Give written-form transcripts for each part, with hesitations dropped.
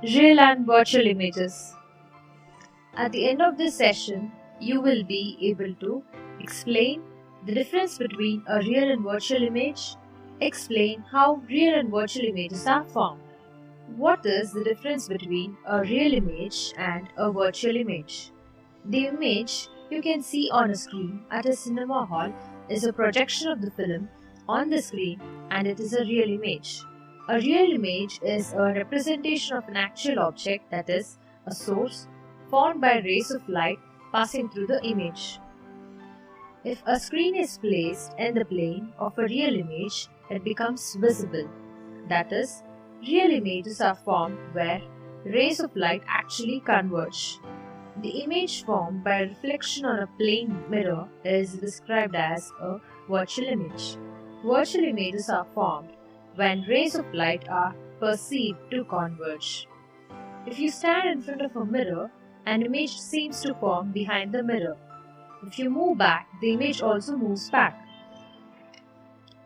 Real and virtual images. At the end of this session, you will be able to explain the difference between a real and virtual image, explain how real and virtual images are formed. What is the difference between a real image and a virtual image? The image you can see on a screen at a cinema hall is a projection of the film on the screen, and it is a real image. A real image is a representation of an actual object, that is, a source, formed by rays of light passing through the image. If a screen is placed in the plane of a real image, it becomes visible. That is, real images are formed where rays of light actually converge. The image formed by reflection on a plane mirror is described as a virtual image. Virtual images are formed when rays of light are perceived to converge. If you stand in front of a mirror, an image seems to form behind the mirror. If you move back, the image also moves back.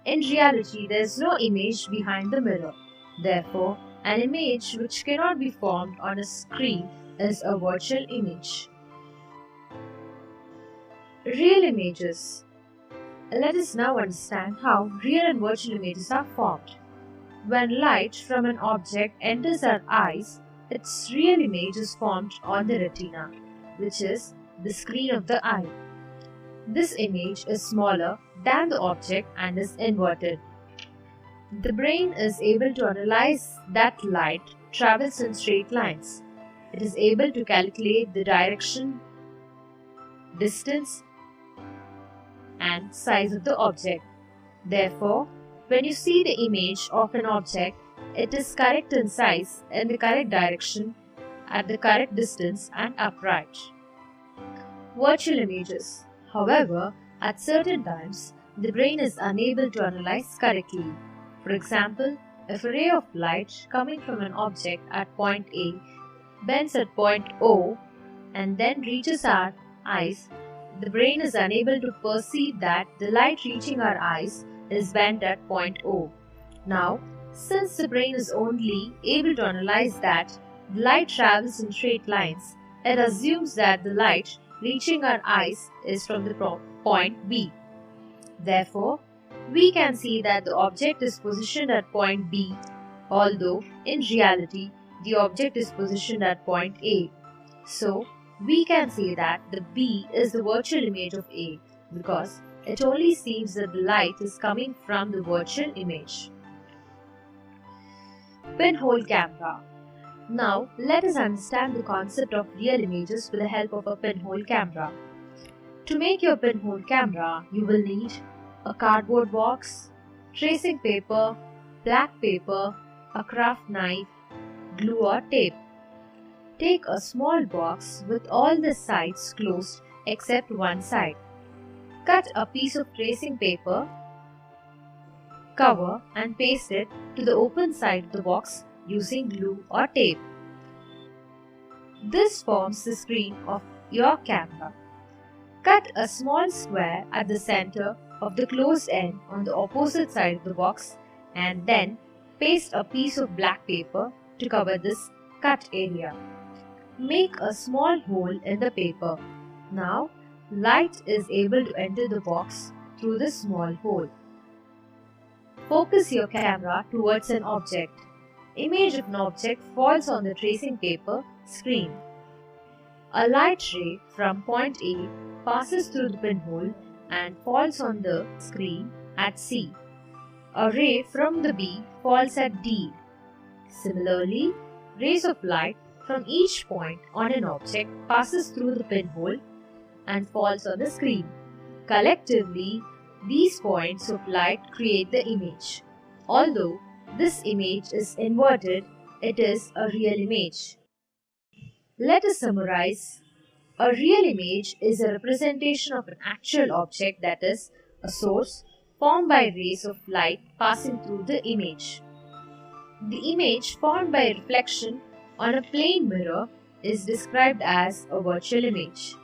In reality, there is no image behind the mirror. Therefore, an image which cannot be formed on a screen is a virtual image. Real images. Let us now understand how real and virtual images are formed. When light from an object enters our eyes, its real image is formed on the retina, which is the screen of the eye. This image is smaller than the object and is inverted. The brain is able to analyze that light travels in straight lines. It is able to calculate the direction, distance, and size of the object. Therefore, when you see the image of an object, it is correct in size, in the correct direction, at the correct distance, and upright. Virtual images. However, at certain times, the brain is unable to analyze correctly. For example, if a ray of light coming from an object at point A bends at point O and then reaches our eyes, the brain is unable to perceive that the light reaching our eyes is bent at point O. Now, since the brain is only able to analyze that the light travels in straight lines, it assumes that the light reaching our eyes is from the point B. Therefore, we can see that the object is positioned at point B, although in reality the object is positioned at point A. So, we can say that the B is the virtual image of A because it only seems that the light is coming from the virtual image. Pinhole camera. Now, let us understand the concept of real images with the help of a pinhole camera. To make your pinhole camera, you will need a cardboard box, tracing paper, black paper, a craft knife, glue or tape. Take a small box with all the sides closed except one side. Cut a piece of tracing paper, cover and paste it to the open side of the box using glue or tape. This forms the screen of your camera. Cut a small square at the center of the closed end on the opposite side of the box and then paste a piece of black paper to cover this cut area. Make a small hole in the paper. Now, light is able to enter the box through this small hole. Focus your camera towards an object. Image of an object falls on the tracing paper screen. A light ray from point A passes through the pinhole and falls on the screen at C. A ray from the B falls at D. Similarly, rays of light from each point on an object passes through the pinhole and falls on the screen. Collectively, these points of light create the image. Although this image is inverted, it is a real image. Let us summarize. A real image is a representation of an actual object, that is, a source, formed by rays of light passing through the image. The image formed by reflection on a plane mirror is described as a virtual image.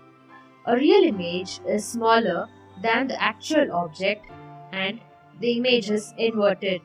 A real image is smaller than the actual object and the image is inverted.